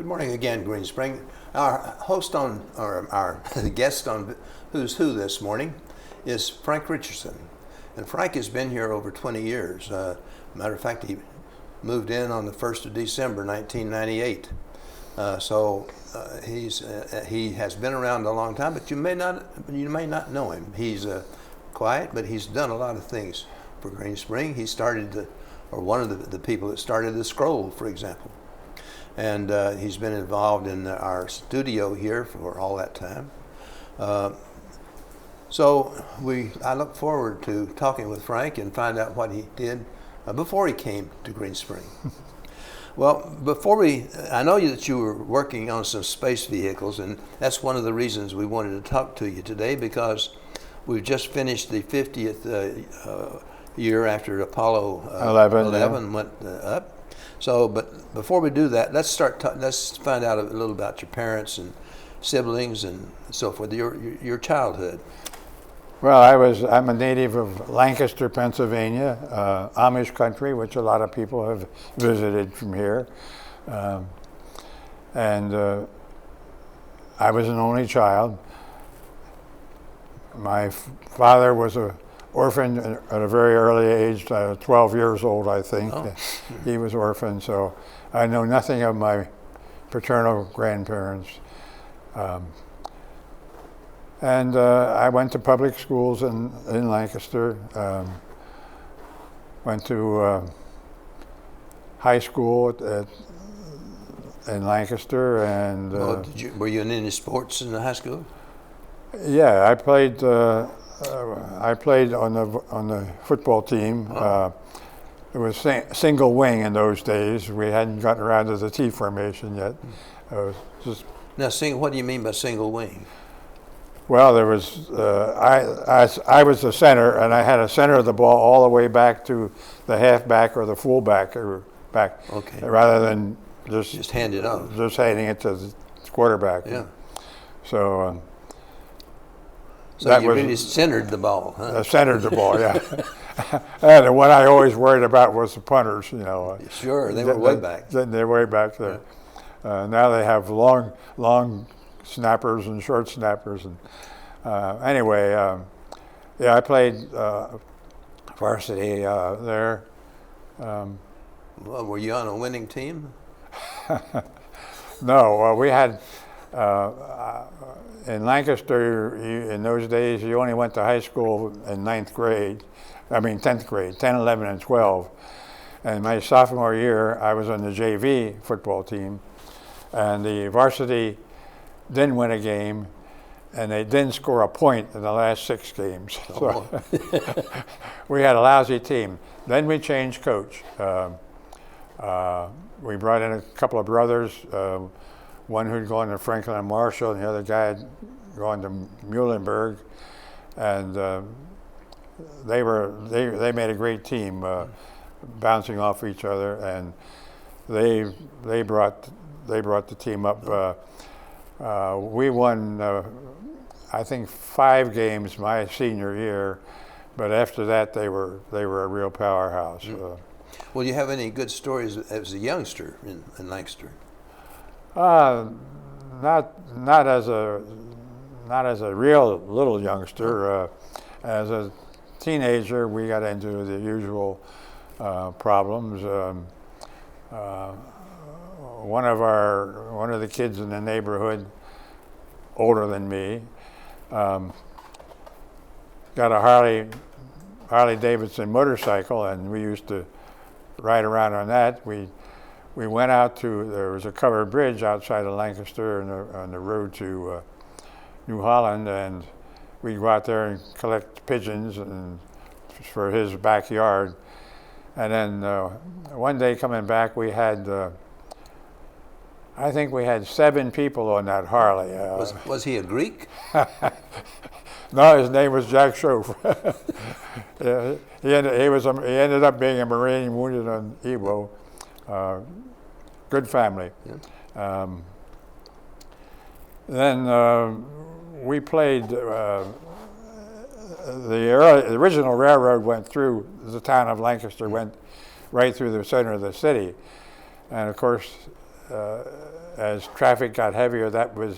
morning again, Green Spring. Our host on, or our guest on Who's Who this morning is Frank Richardson. And Frank has been here over 20 years. Matter of fact, he moved in on the 1st of December, 1998. He has been around a long time, but you may not know him. He's quiet, but he's done a lot of things for Green Spring. He started one of the people that started the Scroll, for example. And he's been involved in our studio here for all that time. I look forward to talking with Frank and find out what he did before he came to Green Spring. Well, I know that you were working on some space vehicles, and that's one of the reasons we wanted to talk to you today, because we've just finished the 50th year after Apollo 11 went up. So, but before we do that, let's find out a little about your parents and siblings and so forth, your childhood. Well, I'm a native of Lancaster, Pennsylvania, Amish country, which a lot of people have visited from here. And I was an only child. My father was an orphan at a very early age, 12 years old, I think. Oh. He was orphaned, so I know nothing of my paternal grandparents. And I went to public schools in Lancaster, went to high school in Lancaster, and... were you in any sports in the high school? Yeah, I played on the football team. Oh. It was single wing in those days. We hadn't gotten around to the T formation yet. Now, what do you mean by single wing? Well, there was I was the center, and I had a center of the ball all the way back to the halfback or the fullback or back, okay, rather than just hand it off, just handing it to the quarterback. Yeah. So. So you really centered the ball, huh? Centered the ball, yeah. And what I always worried about was the punters, you know. Sure, they were way back. They're way back there. Yeah. Now they have long snappers and short snappers. And anyway, I played varsity there. Well, were you on a winning team? No, we had... in Lancaster, in those days, you only went to high school in 10th grade, 10, 11, and 12. And my sophomore year, I was on the JV football team, and the varsity didn't win a game, and they didn't score a point in the last 6 games. So we had a lousy team. Then we changed coach. We brought in a couple of brothers, one who'd gone to Franklin and Marshall, and the other guy had gone to Muhlenberg, and they made a great team, bouncing off each other, and they brought the team up. We won, I think, 5 games my senior year, but after that they were a real powerhouse. Well, do you have any good stories as a youngster in Lancaster? Not as a real little youngster. As a teenager, we got into the usual problems. One of the kids in the neighborhood, older than me, got a Harley Davidson motorcycle, and we used to ride around on that. We went out there was a covered bridge outside of Lancaster on the road to New Holland, and we'd go out there and collect pigeons for his backyard. And then one day coming back, we had, I think we had 7 people on that Harley. Was he a Greek? No, his name was Jack Schoaf. He ended up being a Marine wounded on Iwo. Good family. Yeah. Then we played. The original railroad went through the town of Lancaster, went right through the center of the city, and of course, as traffic got heavier, that was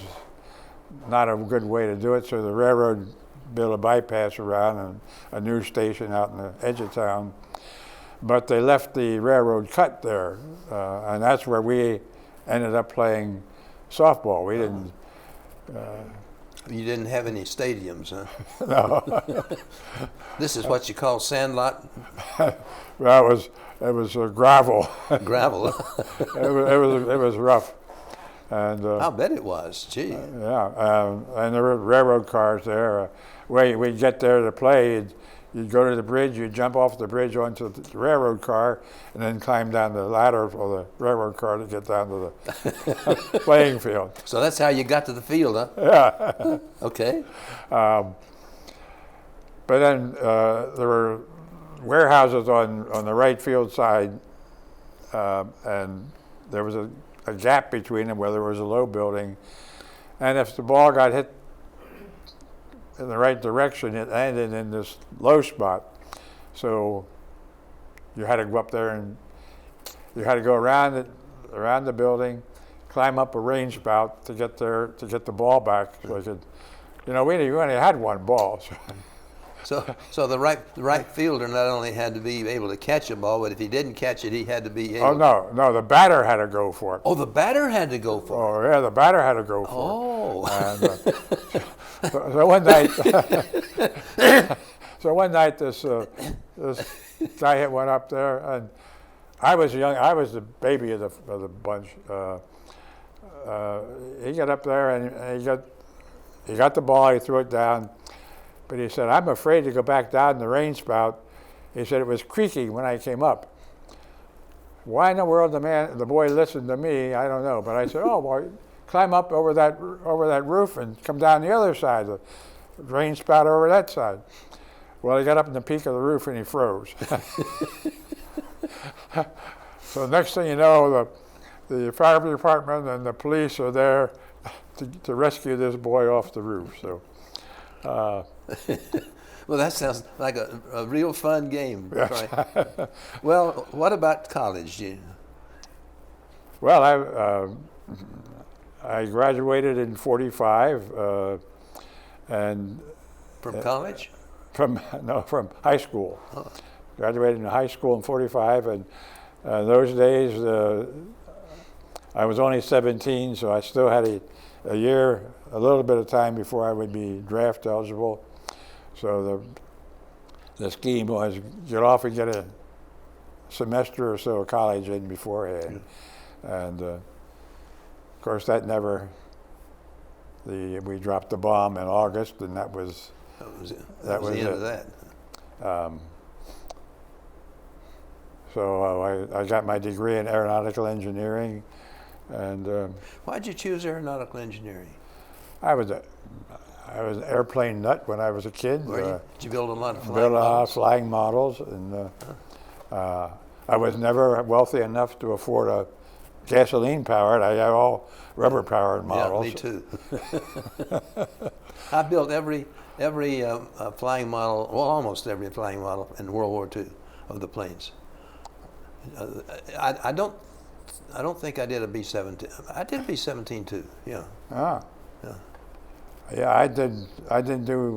not a good way to do it. So the railroad built a bypass around and a new station out in the edge of town. But they left the railroad cut there, and that's where we ended up playing softball. We didn't. You didn't have any stadiums, huh? No. This is what you call sandlot? Well, it was gravel. Gravel. It was rough. And I'll bet it was. Gee. Yeah, and there were railroad cars there. We'd get there to play. You'd go to the bridge, you'd jump off the bridge onto the railroad car, and then climb down the ladder for the railroad car to get down to the playing field. So that's how you got to the field, huh? Yeah. Okay. But then there were warehouses on the right field side, and there was a gap between them where there was a low building. And if the ball got hit in the right direction, it landed in this low spot. So you had to go up there and you had to go around the building, climb up a range spout to get there to get the ball back. So I could, we only had one ball. So the right fielder not only had to be able to catch a ball, but if he didn't catch it, he had to be able. Oh no, the batter had to go for it. Oh, the batter had to go for it. Oh yeah, the batter had to go for it. Oh. So one night, this guy went up there, and I was young. I was the baby of the bunch. He got up there and he got the ball. He threw it down, but he said, "I'm afraid to go back down the rain spout." He said it was creaking when I came up. Why in the world the boy listened to me? I don't know, but I said, "Oh boy, climb up over that roof and come down the other side, the rain spout over that side." Well, he got up in the peak of the roof and he froze. So next thing you know, the fire department and the police are there to rescue this boy off the roof. So. Well, that sounds like a real fun game. Yes. Right? Well, what about college? Well, I graduated in '45, and from college? From high school. Oh. Graduated in high school in '45, and those days I was only 17, so I still had a year, a little bit of time before I would be draft eligible. So the scheme was get off and get a semester or so of college in beforehand, and of course that never. We dropped the bomb in August, and that was that was the end of that. So I got my degree in aeronautical engineering, and why'd you choose aeronautical engineering? I was an airplane nut when I was a kid. Did you build a lot of flying built a lot models? of flying models, and I was never wealthy enough to afford a gasoline powered. I had all rubber powered models. Yeah, me too. I built every flying model, well, almost every flying model in World War II of the planes. I don't think I did a B-17. I did a B-17 too. Yeah. Ah. Yeah. Yeah, I didn't do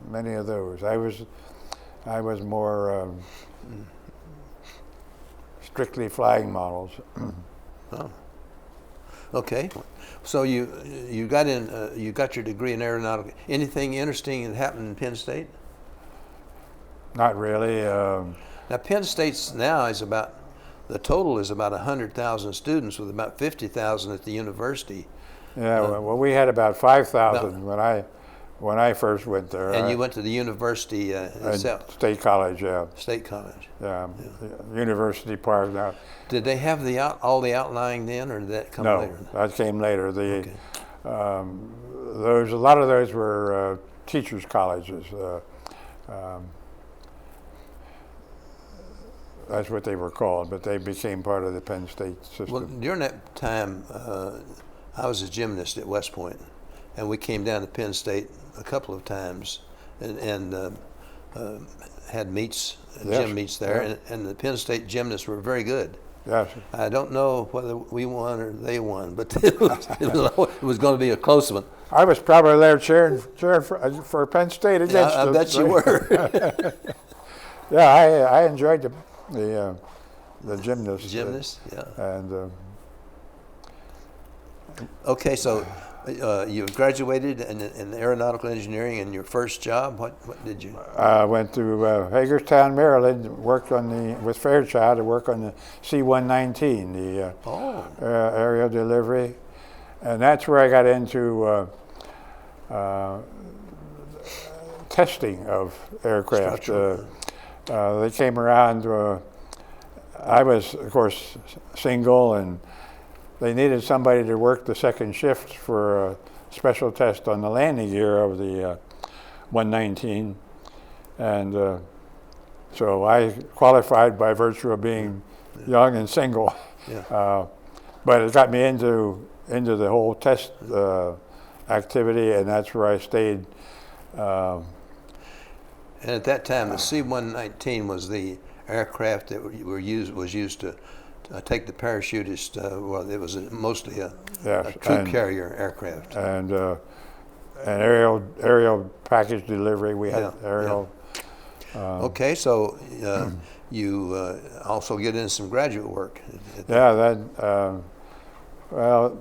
many of those. I was more strictly flying models. Oh. Okay. So you got your degree in aeronautics. Anything interesting that happened in Penn State? Not really. Now Penn State's now is about, the total is about 100,000 students with about 50,000 at the university. Yeah, well, we had about 5,000 when I first went there. And you went to the university itself? State College, yeah. State College. Yeah, University Park now. Did they have all the outlying then, or did that come later? No, that came later. A lot of those were teachers' colleges. That's what they were called, but they became part of the Penn State system. Well, during that time, I was a gymnast at West Point, and we came down to Penn State a couple of times and had meets, gym meets there, and the Penn State gymnasts were very good. Yes. I don't know whether we won or they won, but it was going to be a close one. I was probably there cheering for Penn State against I them. bet you were. Yeah, I enjoyed the gymnast. Gymnast, yeah. And okay, so you graduated in aeronautical engineering, and your first job, what did you? I went to Hagerstown, Maryland, worked with Fairchild to work on the C-119, the aerial delivery. And that's where I got into testing of aircraft. They came around. I was, of course, single, and they needed somebody to work the second shift for a special test on the landing gear of the 119. And so I qualified by virtue of being young and single. Yeah. But it got me into the whole test activity, and that's where I stayed. And at that time, the C-119 was the aircraft that was used to take the parachutist. Well, it was mostly a troop carrier aircraft. And aerial package delivery. We had aerial. Yeah. Okay, so you also get into some graduate work. Well,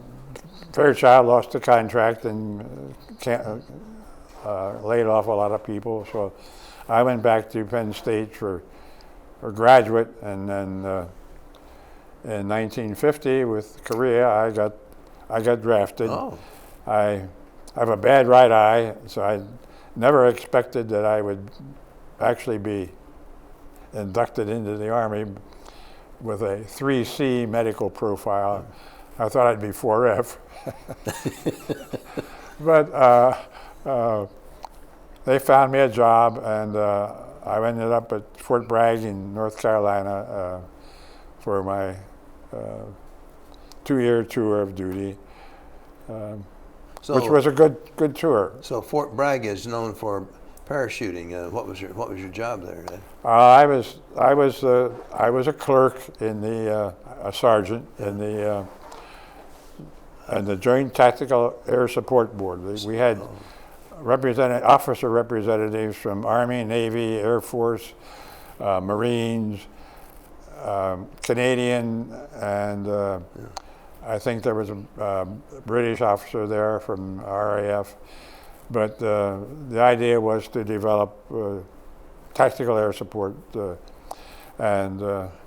Fairchild lost the contract and laid off a lot of people. So I went back to Penn State for graduate, and then in 1950 with Korea, I got drafted. Oh. I have a bad right eye, so I never expected that I would actually be inducted into the Army with a 3C medical profile. I thought I'd be 4F. But they found me a job, and I ended up at Fort Bragg in North Carolina for my 2-year tour of duty, which was a good tour. So Fort Bragg is known for parachuting. What was your job there? I was a clerk in a sergeant in the Joint Tactical Air Support Board. We had officer representatives from Army, Navy, Air Force, Marines, Canadian, and I think there was a British officer there from RAF. But the idea was to develop tactical air support, and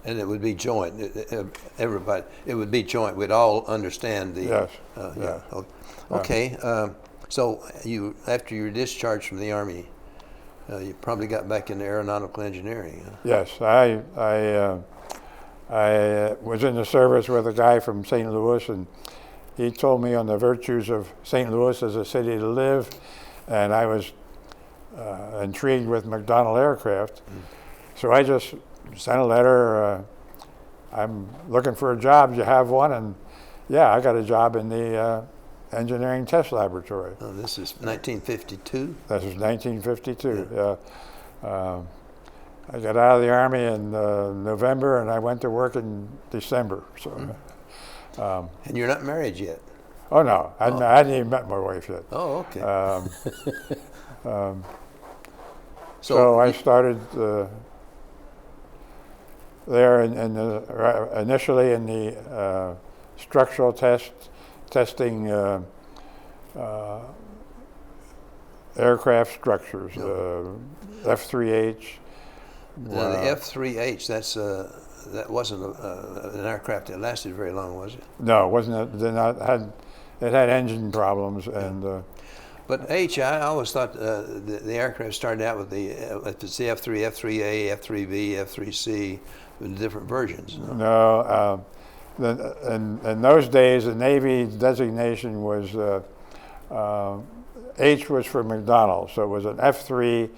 it would be joint. Everybody, it would be joint. We'd all understand the. Yes. Yeah. Okay. So you, after you were discharged from the Army, you probably got back into aeronautical engineering. Huh? Yes, I was in the service with a guy from St. Louis, and he told me on the virtues of St. Louis as a city to live, and I was intrigued with McDonnell Aircraft. So I just sent a letter. I'm looking for a job. Do you have one? And yeah, I got a job in the engineering test laboratory. Oh, this is 1952? This is 1952, yeah. I got out of the Army in November, and I went to work in December. So. And you're not married yet? Oh, no. I hadn't even met my wife yet. Oh, okay. So I started there initially in the structural testing aircraft structures, F-3H. Now, the F-3H, that wasn't an aircraft that lasted very long, was it? No, it wasn't. It had engine problems, and. But I always thought the aircraft started out with the F-3, F-3A, F-3B, F-3C, with different versions. No, in those days, the Navy designation was H was for McDonnell, so it was an F-3.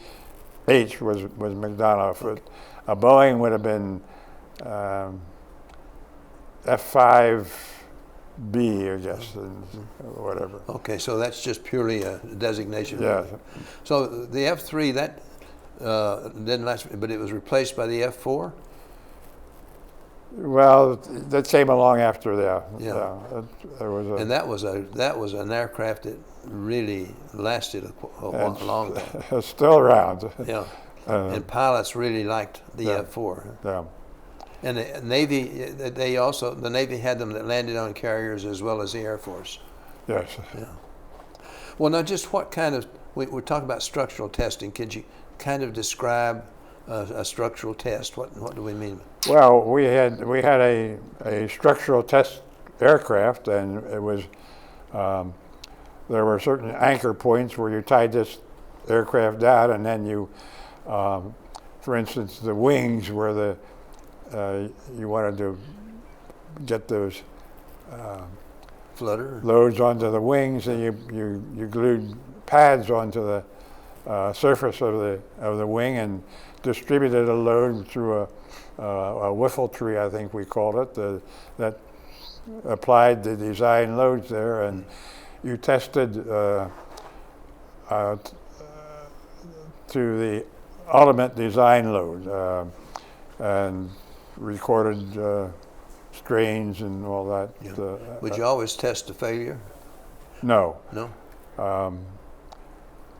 H was McDonnell. Okay. A Boeing would have been F-5B, I guess, or whatever. Okay, so that's just purely a designation. Yeah. So the F-3, that didn't last, but it was replaced by the F-4? Well, that came along after that. Yeah. There was And that was an aircraft that really lasted a while longer. It's still around. Yeah. And pilots really liked the F-4. Yeah. And the Navy, the Navy had them that landed on carriers as well as the Air Force. Yes. Yeah. Well, now, just what kind of, we're talking about structural testing. Could you kind of describe a structural test? What do we mean? Well, we had a structural test aircraft, and it was there were certain anchor points where you tied this aircraft down, and then you, for instance, the wings where you wanted to get those Flutter loads onto the wings, and you glued pads onto the surface of the wing and distributed a load through a wiffle tree, I think we called it, that applied the design loads there, and you tested to the ultimate design load and recorded strains and all that. Yeah. Would you always test the failure? No. No?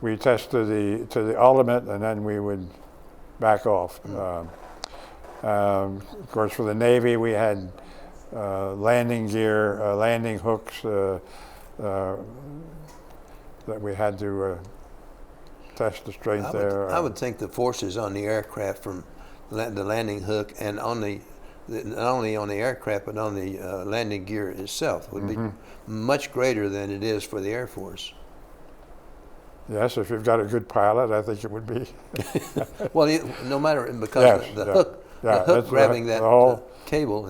We tested to the ultimate, and then we would back off. Of course, for the Navy, we had landing gear, landing hooks that we had to test the strength there. I would think the forces on the aircraft from the landing hook and on not only on the aircraft but on the landing gear itself would be much greater than it is for the Air Force. Yes, if you've got a good pilot, I think it would be. Well, no matter, because the hook grabbing that cable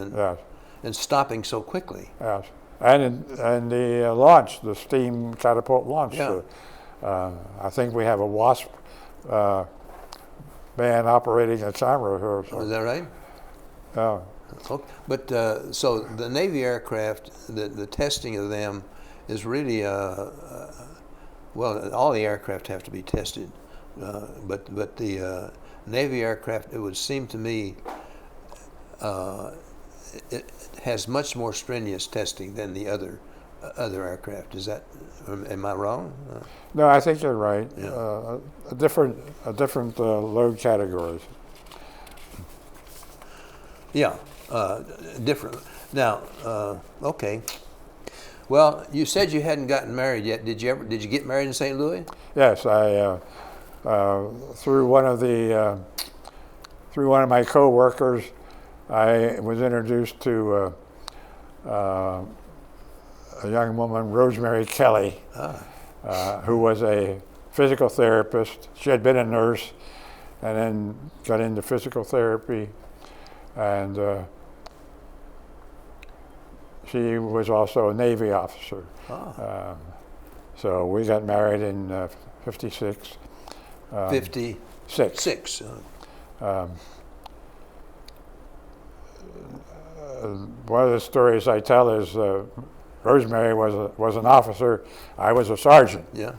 and stopping so quickly. Yes, and the launch, the steam catapult launch. Yeah. I think we have a WASP man operating a camera here. So. Is that right? Yeah. Okay. But so the Navy aircraft, the testing of them is really well, all the aircraft have to be tested, but the Navy aircraft, it would seem to me, it has much more strenuous testing than the other aircraft. Is that? Am I wrong? No, I think you're right. Yeah. Different load categories. Yeah, different. Now, okay. Well, you said you hadn't gotten married yet. Did you get married in St. Louis? Yes, I through one of my co-workers, I was introduced to a young woman, Rosemary Kelly, who was a physical therapist. She had been a nurse and then got into physical therapy, and she was also a Navy officer. So we got married in 56. 56. One of the stories I tell is Rosemary was an officer. I was a sergeant. Yeah.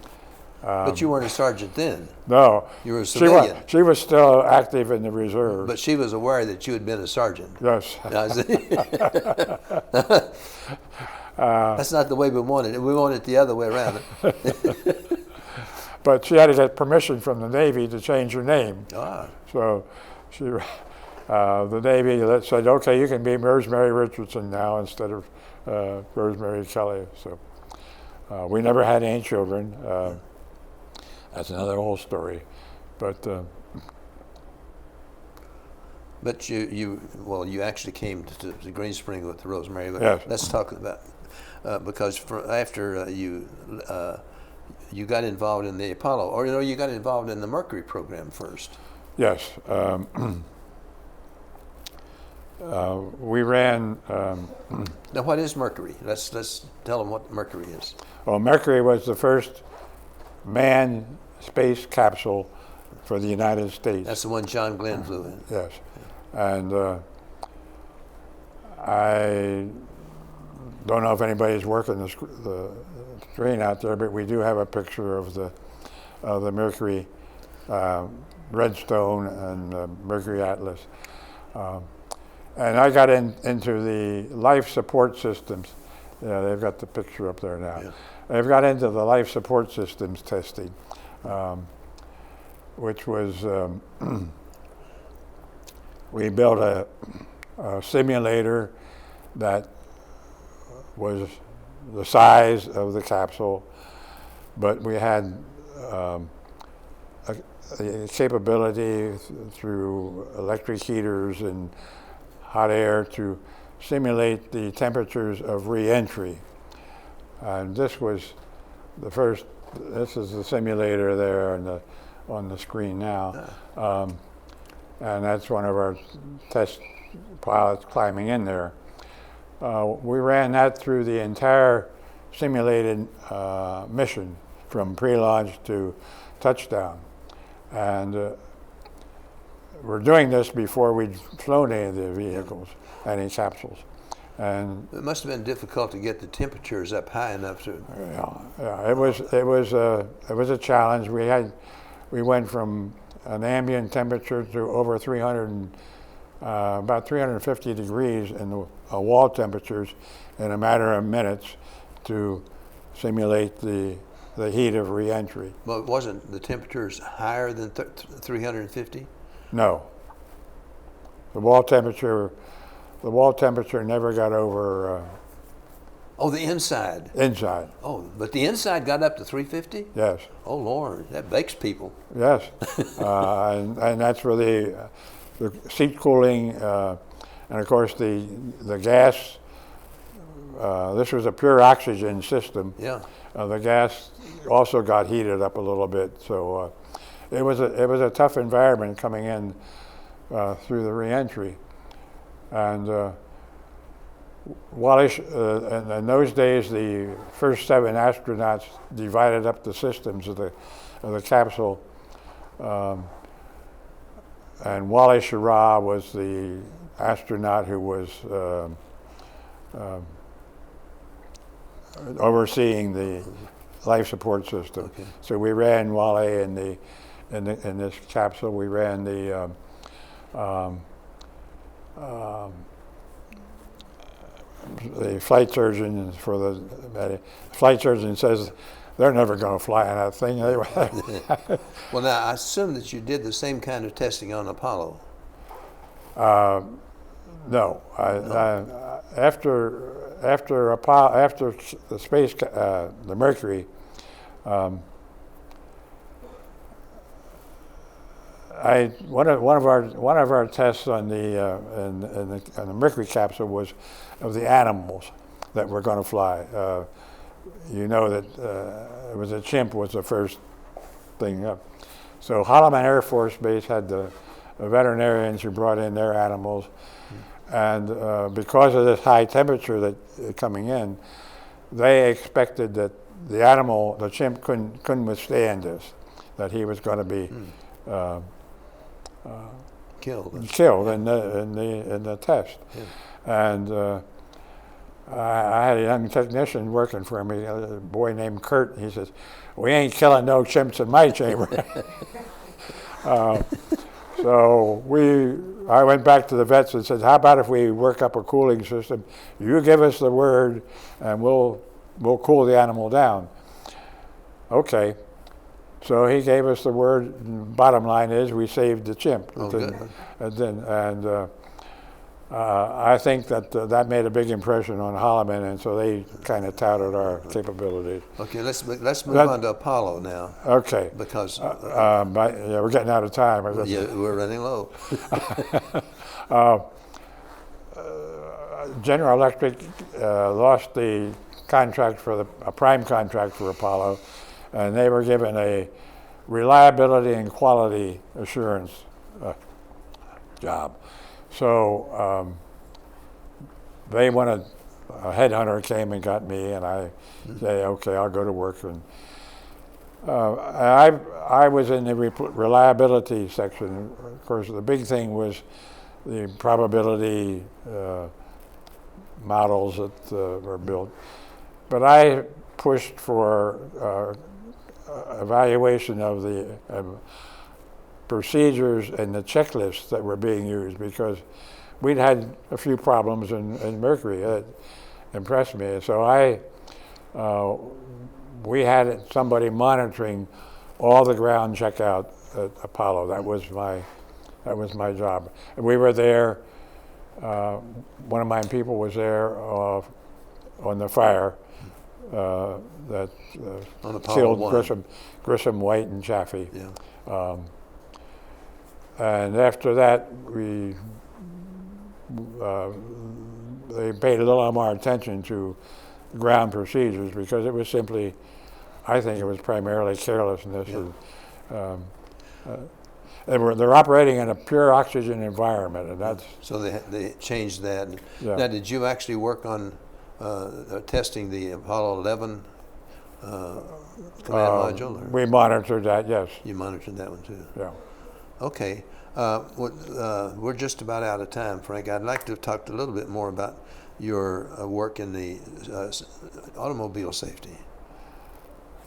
But you weren't a sergeant then. No. You were a civilian. She was still active in the reserve. But she was aware that you had been a sergeant. Yes. That's not the way we wanted it. We want it the other way around. But she had to get permission from the Navy to change her name. So the Navy said, okay, you can be Rosemary Richardson now instead of Rosemary Kelly. So we never had any children. That's another whole story. But you actually came to Green Spring with Rosemary. But yes. Let's talk about because after you got involved in the Apollo, or you got involved in the Mercury program first. Yes. We ran. Now, what is Mercury? Let's tell them what Mercury is. Well, Mercury was the first manned space capsule for the United States. That's the one John Glenn flew in. Yes, and I don't know if anybody's working the screen out there, but we do have a picture of the Mercury Redstone and Mercury Atlas. And I got into the life support systems. Yeah, they've got the picture up there now. Yeah. They've got into the life support systems testing, which was, we built a simulator that was the size of the capsule, but we had the capability through electric heaters and hot air to simulate the temperatures of re-entry. And this was the first, this is the simulator there on the screen now. And that's one of our test pilots climbing in there. We ran that through the entire simulated mission from pre-launch to touchdown. And we're doing this before we'd flown any of the vehicles, any capsules. And it must have been difficult to get the temperatures up high enough to. Yeah, it was a challenge. We went from an ambient temperature to over 300, about 350 degrees in the wall temperatures in a matter of minutes to simulate the heat of re-entry. Well, wasn't the temperatures higher than 350? No. The wall temperature never got over. Oh, the inside. Inside. Oh, but the inside got up to 350? Yes. Oh Lord, that bakes people. Yes, and that's where the seat cooling, and of course the gas. This was a pure oxygen system. Yeah. The gas also got heated up a little bit, so it was a tough environment coming in through the re-entry, and Wallace. In those days, the first 7 astronauts divided up the systems of the capsule, and Wally Schirra was the astronaut who was overseeing the life support system. Okay. So we ran Wally in this capsule. We ran the flight surgeon the flight surgeon says they're never going to fly on that thing anyway. Well, now I assume that you did the same kind of testing on Apollo. No, after the space, the Mercury, one of our tests on the Mercury capsule was of the animals that were going to fly. You know that it was a chimp was the first thing up. So Holloman Air Force Base had the veterinarians who brought in their animals, and because of this high temperature that coming in, they expected that the chimp couldn't withstand this, that he was going to be killed in the test. Yeah. And I had a young technician working for me, a boy named Kurt. He says, "We ain't killing no chimps in my chamber." So I went back to the vets and said, "How about if we work up a cooling system? You give us the word, and we'll cool the animal down." Okay. So he gave us the word. Bottom line is, we saved the chimp. Oh, good. I think that made a big impression on Holloman, and so they kind of touted our capabilities. Okay, let's move on to Apollo now. Okay. Because we're getting out of time. Yeah, we're running low. General Electric lost the contract a prime contract for Apollo, and they were given a reliability and quality assurance job. So they wanted, a headhunter came and got me, and I said, "Okay, I'll go to work." And I was in the reliability section. Of course, the big thing was the probability models that were built. But I pushed for evaluation of the procedures and the checklists that were being used, because we'd had a few problems in Mercury that impressed me. So we had somebody monitoring all the ground checkout at Apollo. That was my job. And we were there. One of my people was there on the fire that killed Grissom, White, and Chaffee. Yeah. And after that, they paid a little more attention to ground procedures because it was simply, I think it was primarily carelessness. Yeah. They're operating in a pure oxygen environment, and that's... So they changed that. Yeah. Now, did you actually work on testing the Apollo 11 command module? Or? We monitored that, yes. You monitored that one too? Yeah. Okay. We're just about out of time, Frank. I'd like to talk a little bit more about your work in the automobile safety.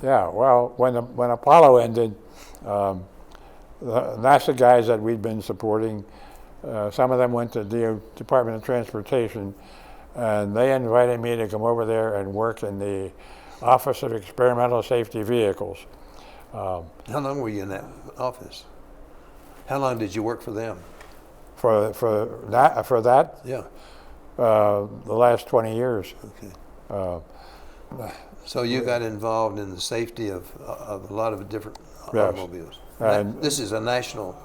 Yeah, well, when Apollo ended, the NASA guys that we'd been supporting, some of them went to the Department of Transportation, and they invited me to come over there and work in the Office of Experimental Safety Vehicles. How long were you in that office? How long did you work for them? For that? Yeah. The last 20 years. Okay. So you got involved in the safety of a lot of different automobiles. And this is a national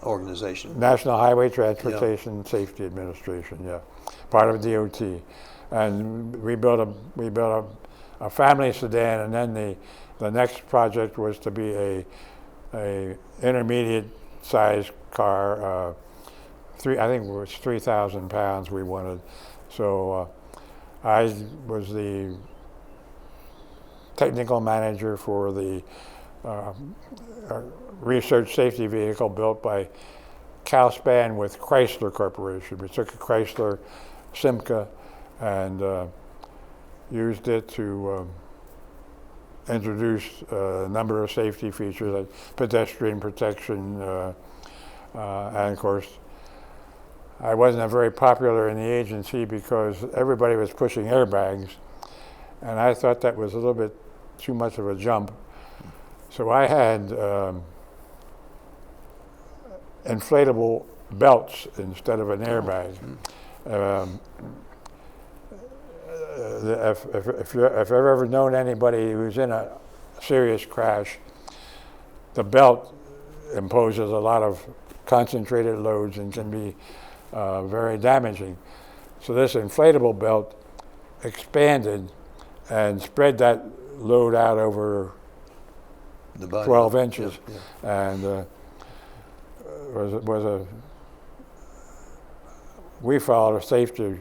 organization. National Highway Transportation Safety Administration, yeah, part of DOT. And we built a family sedan, and then the next project was to be a intermediate size car. I think it was 3,000 pounds we wanted. So I was the technical manager for the research safety vehicle built by Calspan with Chrysler Corporation. We took a Chrysler Simca and used it to introduce a number of safety features like pedestrian protection, and of course I wasn't very popular in the agency because everybody was pushing airbags, and I thought that was a little bit too much of a jump. So I had inflatable belts instead of an airbag. If I've ever known anybody who's in a serious crash, the belt imposes a lot of concentrated loads and can be very damaging. So this inflatable belt expanded and spread that load out over the body. 12 inches, yeah. And we followed a safety,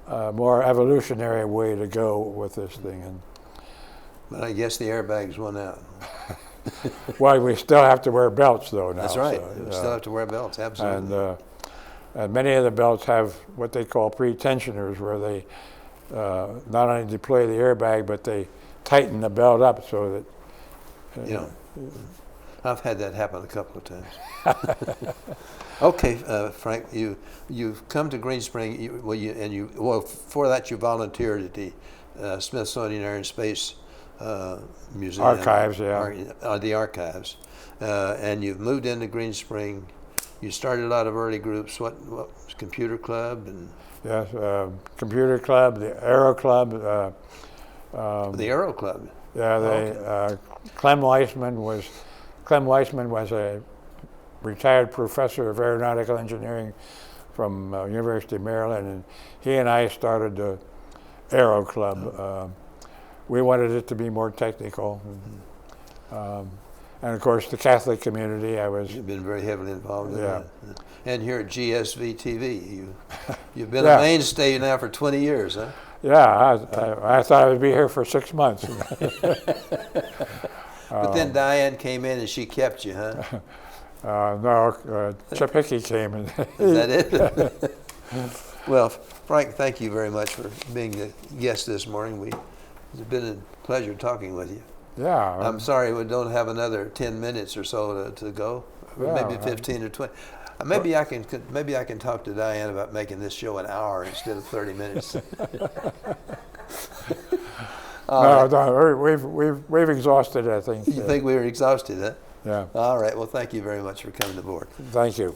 a more evolutionary way to go with this thing. And but I guess the airbags won out. well, we still have to wear belts though now. That's right. So, we still have to wear belts, absolutely. And many of the belts have what they call pre-tensioners, where they not only deploy the airbag, but they tighten the belt up so that... Yeah. I've had that happen a couple of times. Okay, Frank, you've come to Green Spring, before that you volunteered at the Smithsonian Air and Space Museum. Archives, yeah. The archives. And you've moved into Green Spring. You started a lot of early groups. What was Computer Club? And yes, Computer Club, the Aero Club. The Aero Club? Yeah, Clem Weissman was a retired professor of aeronautical engineering from University of Maryland, and he and I started the Aero Club. We wanted it to be more technical. And of course, the Catholic community, You've been very heavily involved in that. And here at GSV-TV, you've been a mainstay now for 20 years, huh? Yeah, I thought I would be here for 6 months. But then Diane came in and she kept you, huh? No, Chip Hickey came. Is that it? Well, Frank, thank you very much for being a guest this morning. It's been a pleasure talking with you. Yeah. I'm sorry we don't have another 10 minutes or so to go. maybe 15 or 20. Maybe I can talk to Diane about making this show an hour instead of 30 minutes. No, we've exhausted, I think. You think we were exhausted, huh? Yeah. All right. Well, thank you very much for coming aboard. Thank you.